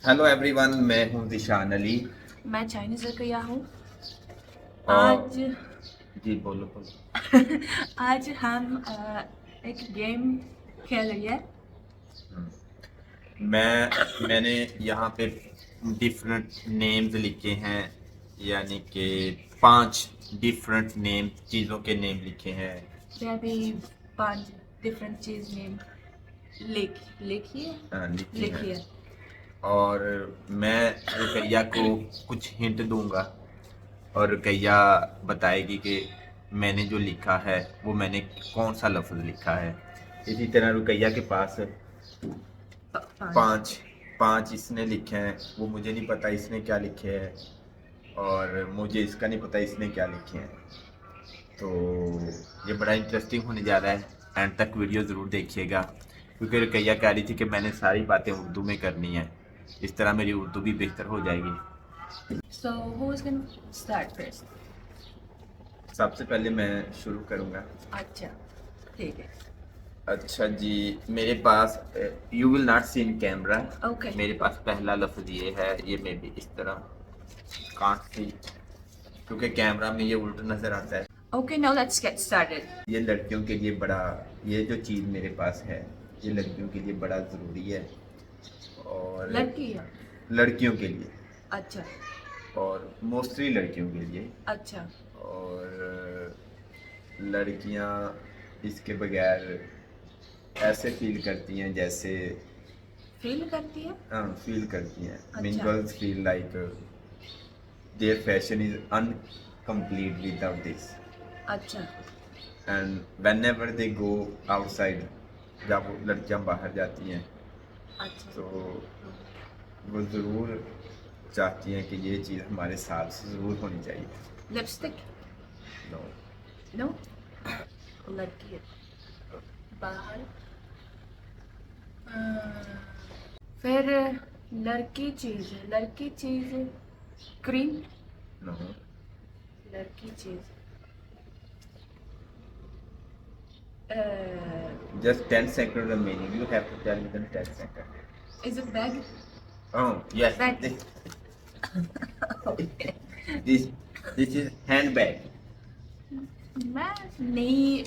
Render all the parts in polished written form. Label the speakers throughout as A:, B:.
A: Hello everyone, मैं हूं दिशान अली।
B: मैं चाइनीज रुकिया हूँ।
A: और
B: आज
A: जी बोलो बोलो।
B: आज हम एक गेम खेल रही है।
A: मैंने यहाँ पे डिफरेंट नेम्स लिखे हैं, यानी कि 5 डिफरेंट नेम चीज़ों के नेम लिखे हैं।
B: मैं अभी 5 डिफरेंट चीज नेम लिखिए
A: लिखे हैं।
B: लिखिए।
A: और मैं रुकैया को कुछ हिंट दूंगा और रुकैया बताएगी कि मैंने जो लिखा है वो मैंने कौन सा लफ्ज़ लिखा है। इसी तरह रुकैया के पास
B: 5।
A: 5 इसने लिखे हैं, वो मुझे नहीं पता इसने क्या लिखे हैं, और मुझे इसका नहीं पता इसने क्या लिखे हैं। तो ये बड़ा इंटरेस्टिंग होने जा रहा है। एंड तक वीडियो ज़रूर देखिएगा, क्योंकि रुकैया कह रही थी कि मैंने सारी बातें उर्दू में करनी है। इस तरह मेरी उर्दू भी बेहतर हो जाएगी।
B: So who is going to start first?
A: सबसे पहले मैं शुरू करूँगा।
B: अच्छा, ठीक है।
A: अच्छा जी, मेरे पास you will not see in camera.
B: Okay.
A: मेरे पास पहला लफ्ज़ ये है, ये मैं भी इस तरह कांट सी, क्योंकि कैमरा में ये उल्टा नज़र आता है।
B: Okay, now let's get started.
A: ये लड़कियों के लिए बड़ा, ये जो चीज़ मेरे पास है ये लड़कियों के लिए बड़ा ज़रूरी है, और
B: लड़की है।
A: लड़कियों के लिए,
B: अच्छा
A: और मोस्टली लड़कियों के लिए।
B: अच्छा।
A: और लड़कियां इसके बगैर ऐसे फील करती हैं जैसे,
B: फील करती है।
A: हाँ फील करती हैं। मीन
B: अच्छा
A: girls feel like their fashion is incomplete without this,
B: अच्छा
A: and whenever they go outside, जब वो लड़कियां बाहर जाती हैं
B: अच्छा।
A: तो वो ज़रूर चाहती हैं कि ये चीज़ हमारे साथ ज़रूर होनी चाहिए।
B: लिपस्टिक।
A: नो।
B: नो। लड़की है बाहर। फिर लड़की चीज क्रीम।
A: नो।
B: लड़की चीज
A: Just 10 seconds remaining. You have to tell me in 10 seconds.
B: Is it bag.
A: Oh, yes.
B: Bag.
A: This, this is handbag.
B: मैं नहीं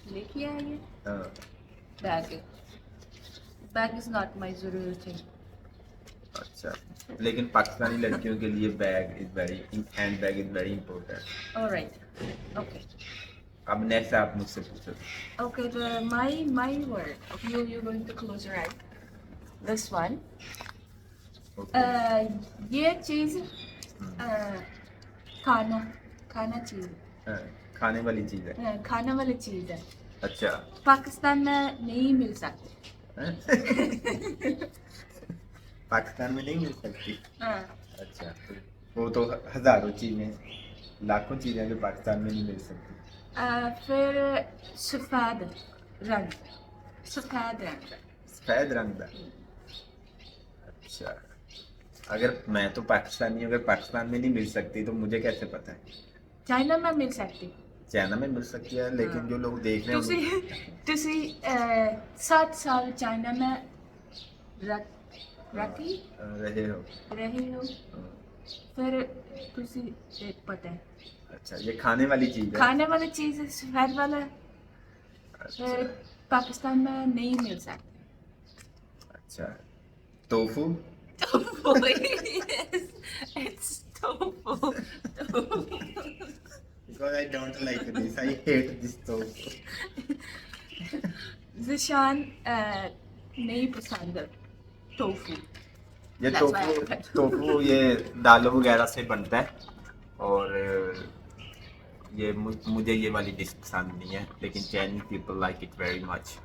B: लेके आई है।
A: Uh,
B: bag. Bag is not my जरूरत है।
A: अच्छा, लेकिन पाकिस्तानी लड़कियों के लिए bag is very, hand bag is very important.
B: Alright okay.
A: अब नेक्स्ट आप मुझसे पूछो।
B: Okay, my word. Okay, you're going to close your eye. This one.
A: Okay.
B: ये चीज खाना खाना चीज
A: खाने वाली चीज है।
B: खाने वाली चीज है।
A: अच्छा।
B: पाकिस्तान में नहीं मिल सकती।
A: पाकिस्तान में नहीं मिल सकती।
B: हाँ।
A: अच्छा, तो वो तो हजारों चीजें, लाखों चीजें जो पाकिस्तान में नहीं मिल सकती।
B: फिर सफेद रंग। सफेद रंग।
A: सफेद रंग का। अच्छा, अगर मैं तो पाकिस्तानी, अगर पाकिस्तान में नहीं मिल सकती तो मुझे कैसे पता है?
B: चाइना में मिल सकती।
A: चाइना में मिल सकती है, लेकिन जो लोग देख रहे हैं
B: तुसी 7 साल चाइना में रखी
A: रहे हो।
B: फिर तुसी एक पता है।
A: अच्छा, ये खाने वाली चीज है।
B: खाने वाली चीज है, सफेद वाला।
A: अच्छा।
B: फिर पाकिस्तान में नहीं मिल सकती।
A: अच्छा, tofu.
B: tofu yes, it's tofu.
A: Because I don't like this, I hate this tofu.
B: Zishan नहीं पसंद टोफू।
A: ये
B: That's why I
A: tofu,
B: put
A: tofu ये दालों वगैरह से बनता है, और ये मुझे ये वाली डिश पसंद नहीं है, लेकिन Chinese people like it very much,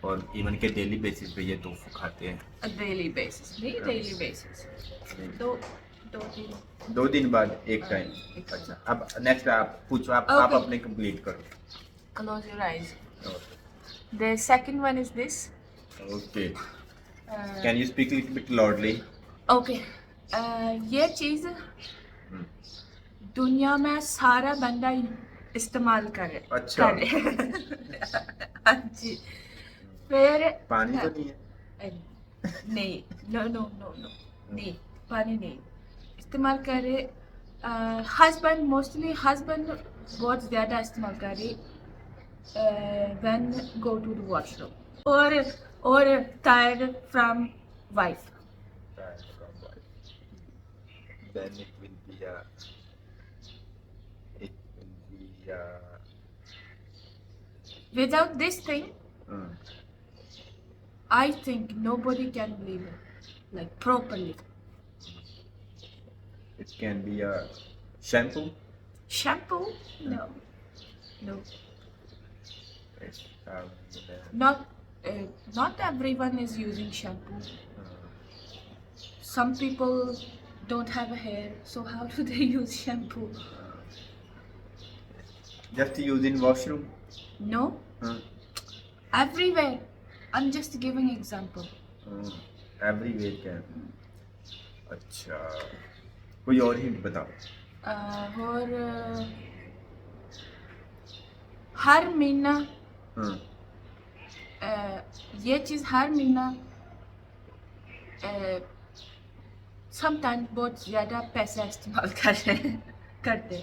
A: और इवन के डेली बेसिस पे ये टोफू खाते हैं।
B: डेली बेसिस नहीं, डेली बेसिस। दो दो
A: 2 दिन बाद एक टाइम।
B: एक
A: अच्छा, अब नेक्स्ट आप पूछो, आप
B: Okay.
A: अपने कंप्लीट करो।
B: Close your eyes. The second one is this.
A: Okay, can you speak little bit loudly?
B: Okay. ये चीज दुनिया में सारा बंदा इस्तेमाल करे।
A: अच्छा।
B: करे। हाँ जी। फिर
A: पानी तो नहीं है?
B: नहीं, नो नो नो नो, नहीं, पानी नहीं इस्तेमाल करे। हस्बैंड मोस्टली हस्बैंड बहुत ज़्यादा इस्तेमाल करे when go to the washroom और tired from wife.
A: Tired from wife. Then it will be a. It will be a.
B: Without this thing,
A: Uh,
B: I think nobody can live like properly.
A: it can be a shampoo.
B: Shampoo? No, no.
A: It's,
B: Not not everyone is using shampoo. Some people don't have a hair, so how do they use shampoo?
A: just use in washroom.
B: No,
A: Uh,
B: everywhere. I'm just giving example.
A: everywhere can. अच्छा कोई और hint बताओ।
B: और हर महीना
A: हाँ
B: ये चीज़ हर महीना sometime बहुत ज़्यादा पैसा इस्तेमाल करते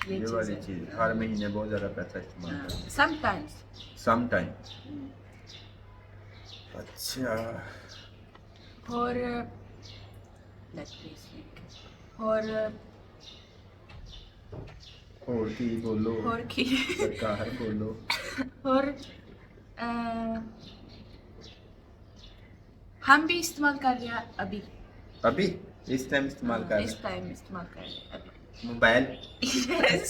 A: ये वाली चीज हर महीने बहुत ज़्यादा पैसा इस्तेमाल करते
B: समटाइम्स
A: समटाइम। अच्छा
B: और let's please think. और
A: की बोलो
B: और की
A: सरकार बोलो।
B: और हम भी इस्तेमाल कर रहे हैं अभी
A: अभी इस टाइम इस्तेमाल कर
B: इस टाइम इस्तेमाल कर रहे हैं अभी
A: mobile.
B: Yes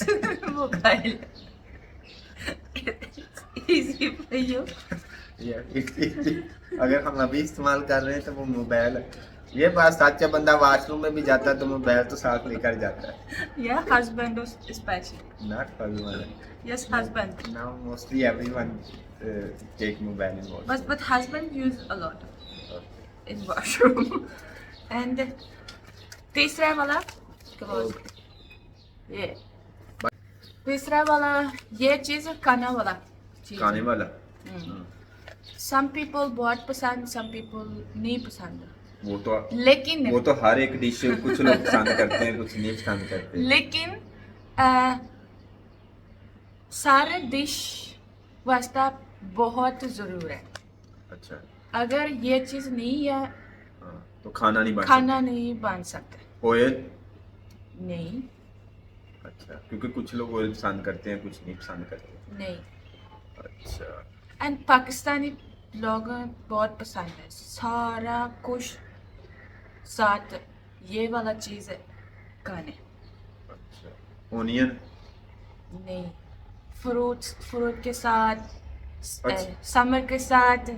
B: mobile easy for you.
A: अगर हम अभी इस्तेमाल कर रहे हैं तो वो मोबाइल है। ये बात सच है, बंदा वॉशरूम में भी जाता है तो मोबाइल तो साथ लेकर जाता है।
B: या husband specially
A: not husband.
B: Yes husband
A: now mostly everyone take mobile in washroom.
B: but husband use a lot in washroom and तीसरा वाला close ये तीसरा वाला ये चीज खाना वाला चीज
A: खाने वाला।
B: some people बहुत पसंद some people नहीं पसंद
A: वो तो हर एक डिश कुछ लोग पसंद करते हैं कुछ नहीं पसंद करते।
B: लेकिन सारे डिश वास्ता बहुत जरूर है।
A: अच्छा
B: अगर ये चीज नहीं है
A: तो खाना नहीं
B: बन सकता।
A: ऑयल
B: नहीं।
A: अच्छा क्योंकि कुछ लोग ऑयल पसंद करते हैं कुछ नहीं पसंद करते।
B: नहीं।
A: अच्छा
B: एंड पाकिस्तानी लोग बहुत पसंद है सारा कुछ साथ ये वाला चीज है खाने।
A: अच्छा ओनियन।
B: नहीं। फ्रूट के साथ
A: अच्छा।
B: समर के साथ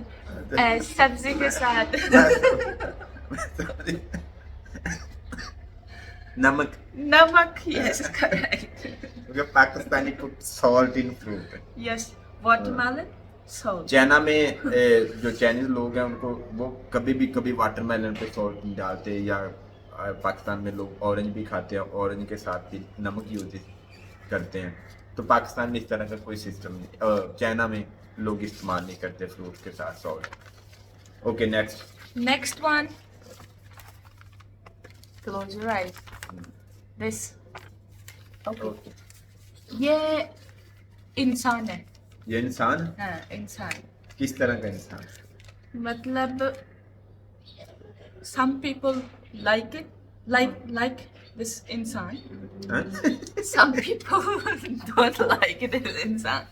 B: सब्जी के साथ नमक यस करेक्ट
A: क्योंकि Pakistani put salt in fruit.
B: Yes watermelon salt.
A: China में जो चाइनीज लोग हैं उनको वो कभी वाटरमेलन पे सॉल्ट नहीं डालते, या पाकिस्तान में लोग ऑरेंज भी खाते हैं, ऑरेंज के साथ भी नमक यूज करते हैं। तो पाकिस्तान में इस तरह का कोई सिस्टम नहीं, चाइना में लोग इस्तेमाल नहीं करते फ्रूट के साथ salt. Okay
B: next one clause your eyes this okay ये इंसान है।
A: ये इंसान।
B: हाँ इंसान।
A: किस तरह का इंसान?
B: मतलब some people like it like this इंसान some people don't like it this इंसान।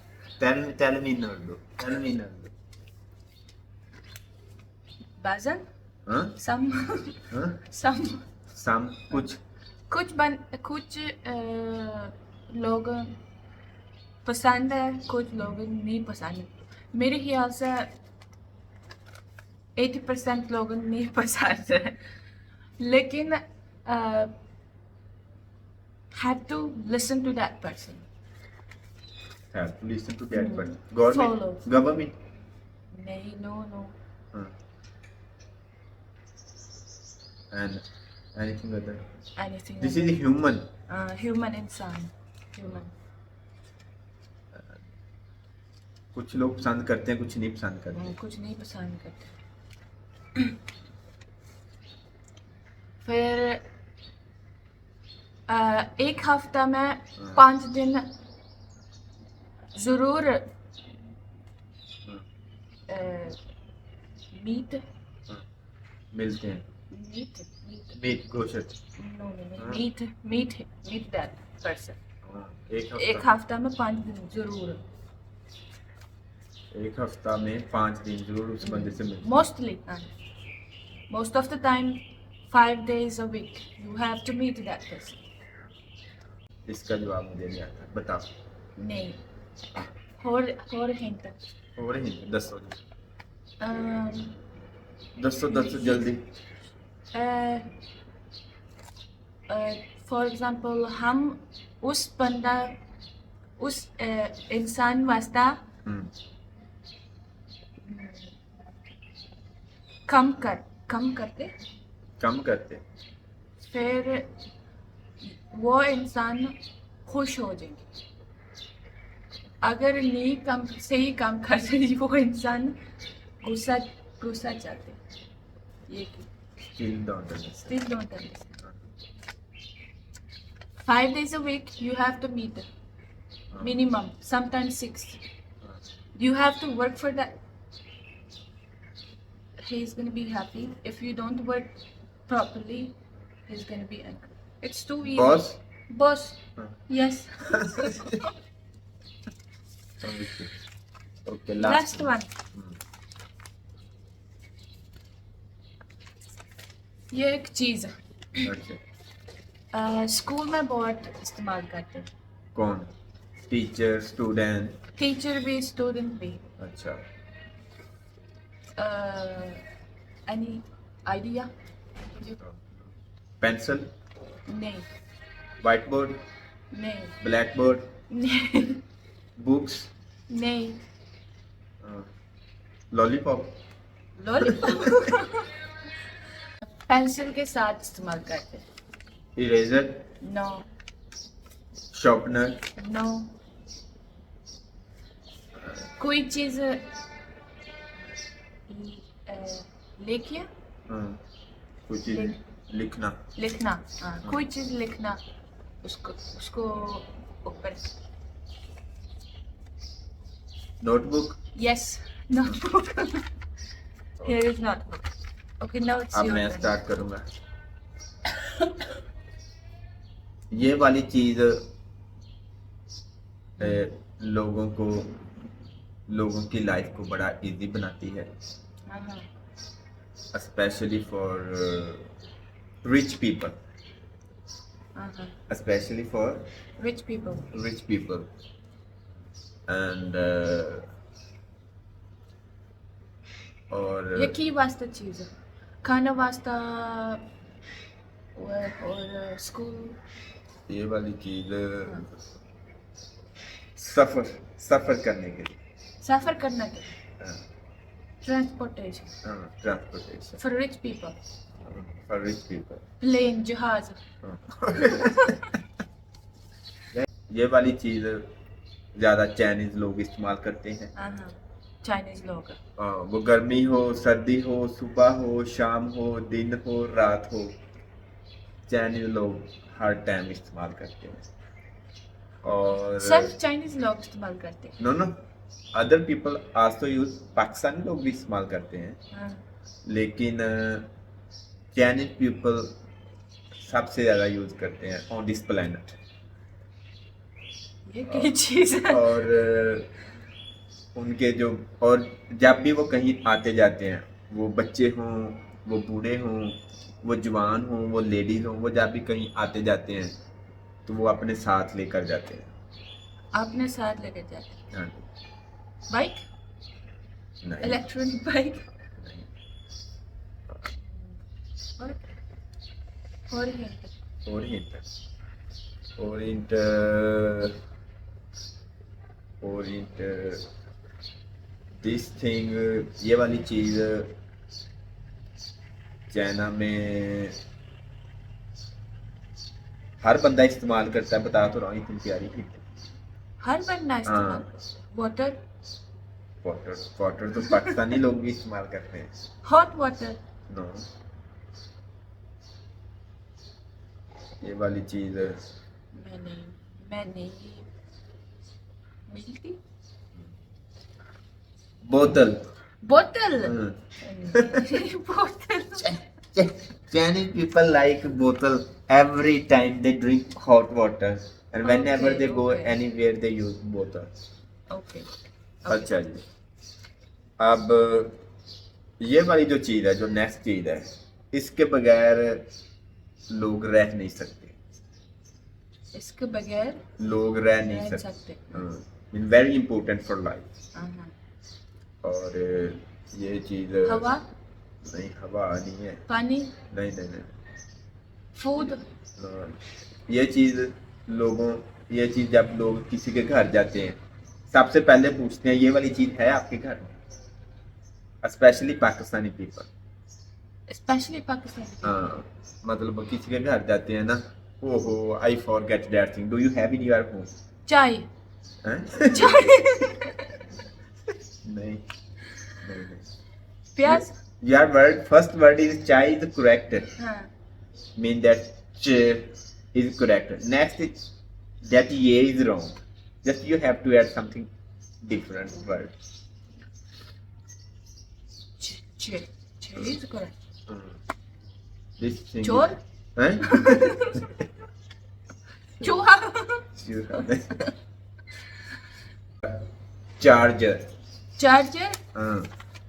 A: tell me in Urdu.
B: बाज़न
A: हाँ
B: some कुछ लोग पसंद है कुछ लोग नहीं पसंद। मेरे ख्याल से 80% लोग नहीं पसंद है, लेकिन have to listen to that person.
A: Have to listen to that person. Government.
B: नहीं, no.
A: And anything other.
B: Anything.
A: This is human.
B: Human इंसान. Human.
A: कुछ लोग पसंद करते हैं कुछ नहीं पसंद करते।
B: कुछ नहीं पसंद करते। फिर एक हफ्ता में 5 दिन जरूर मीट
A: मिलते हैं।
B: मीट मीट
A: मीट गोश्त।
B: नो नो
A: हाँ।
B: Meet meet meet that person.
A: हाँ,
B: एक हफ्ता में 5 दिन जरूर
A: एक हफ्ता में 5 दिन जरूर उस बंदे से मिलते हैं।
B: Mostly most of the time 5 days a week you have to meet that person.
A: इसका जवाब मुझे नहीं आता, बताओ।
B: नहीं और hint
A: और ही दसो जी।
B: um,
A: दसो जल्दी।
B: फॉर एग्जाम्पल हम उस इंसान वास्ता कम करते
A: कम करते।
B: फिर वो इंसान खुश हो जाएंगे। अगर नहीं कम सही काम कर रही वो इंसान गुस्सा चाहते। ये
A: Still don't understand.
B: still don't understand. 5 days a week you have to meet minimum, sometimes 6. You have to work for that. He's gonna be happy. If you don't work properly, he's gonna be angry. It's too easy. Boss. Yes.
A: Okay,
B: Last one. ये एक चीज school में बहुत इस्तेमाल करते हैं।
A: कौन? Teacher, student?
B: Teacher भी स्टूडेंट भी।
A: अच्छा।
B: Any idea?
A: पेंसिल?
B: नहीं।
A: Whiteboard?
B: नहीं।
A: Blackboard?
B: नहीं।
A: बुक्स?
B: नहीं।
A: लॉलीपॉप?
B: लॉलीपॉप पेंसिल के साथ इस्तेमाल करते हैं।
A: इरेजर?
B: नो।
A: शार्पनर?
B: नो। कोई चीज लिखिए।
A: कोई चीज लिखना।
B: कोई चीज लिखना उसको ऊपर।
A: Notebook?
B: Yes notebook. Here is notebook. Okay now it's
A: अब
B: योर
A: मैं
B: टर्न।
A: स्टार्ट करूंगा। ये वाली चीज लोगों की लाइफ को बड़ा इजी बनाती है, specially for rich people. Especially for
B: rich people.
A: And और
B: ये की वास्ता चीज है खाना वास्ता और स्कूल।
A: ये वाली चीज सफर करने के लिए।
B: सफर करने के लिए। Transportation.
A: Transportation
B: for rich people. Plane जहाज।
A: ये वाली चीज ज्यादा चाइनीज लोग इस्तेमाल करते हैं।
B: चाइनीज लोग
A: वो गर्मी हो, सर्दी हो, सुबह हो, शाम हो, दिन हो, रात हो, चाइनीज लोग हर टाइम इस्तेमाल करते हैं। और
B: सिर्फ चाइनीज लोग इस्तेमाल करते हैं?
A: No other people also use. Pakistani लोग भी इस्तेमाल करते हैं, लेकिन चाइनीज पीपल सबसे ज्यादा यूज करते हैं ऑन दिस प्लेनेट।
B: ये क्या चीज है?
A: और उनके जो और जब भी वो कहीं आते जाते हैं, वो बच्चे हों, वो बूढ़े हों, वो जवान हों, वो लेडीज हों, वो जब भी कहीं आते जाते हैं तो वो अपने साथ लेकर जाते हैं।
B: अपने साथ लेकर जाते हैं?
A: हाँ।
B: बाइक?
A: नहीं।
B: Electronic bike?
A: नहीं। और दिस थिंग, ये वाली चीज चाइना में हर बंदा इस्तेमाल करता है। बता तो रहा हूँ, इतनी प्यारी हिंट।
B: हर बंदा इस्तेमाल। वाटर?
A: वाटर वाटर तो पाकिस्तानी लोग भी इस्तेमाल करते हैं।
B: Hot water.
A: नो, ये वाली चीज
B: मैंने मिलती
A: बोतल।
B: बोतल।
A: Hmm.
B: बोतल।
A: Chinese people like bottle every time they drink hot water, and whenever
B: Okay,
A: they go
B: okay.
A: anywhere they use bottle.
B: Okay.
A: अच्छा जी, अब ये वाली जो चीज है, जो नेक्स्ट चीज है, इसके बगैर लोग रह नहीं सकते।
B: इसके बगैर
A: लोग रह नहीं
B: रह
A: सकते।
B: सकते।
A: In very important for life. और ये चीज
B: हवा।
A: नहीं, हवा नहीं है।
B: पानी।
A: नहीं नहीं नहीं।
B: फूड।
A: ये चीज लोगों ये चीज जब लोग किसी के घर जाते हैं, सबसे पहले पूछते हैं ये वाली चीज है आपके घर में, specially Pakistani people.
B: Specially Pakistani.
A: हाँ, मतलब किसी के घर जाते हैं ना, ओहो I forget that thing, do you have in your home?
B: चाय।
A: चाय। नहीं नहीं नहीं।
B: प्याज।
A: Your word, first word is chai is correct.
B: हाँ।
A: Mean that ch is correct. Next is that ye is wrong. Just you have to add something different word.
B: च is correct.
A: This thing.
B: चोर।
A: Huh?
B: चूहा।
A: Charger.
B: Charger.
A: Uh,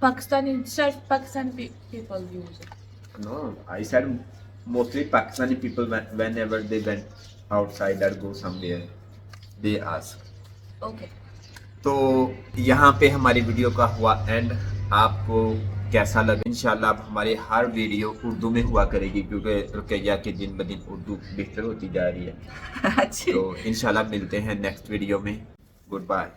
B: Pakistani सिर्फ Pakistani people use it.
A: no, I said mostly Pakistani people whenever they went outside or go somewhere, they ask.
B: Okay.
A: तो यहाँ पे हमारी video का हुआ एंड। आपको कैसा लगा? इंशाल्लाह अब हमारी हर वीडियो उर्दू में हुआ करेगी, क्योंकि रुकैया के दिन ब दिन उर्दू बेहतर होती जा रही है।
B: अच्छी।
A: तो इंशाल्लाह मिलते हैं नेक्स्ट वीडियो में। Good bye.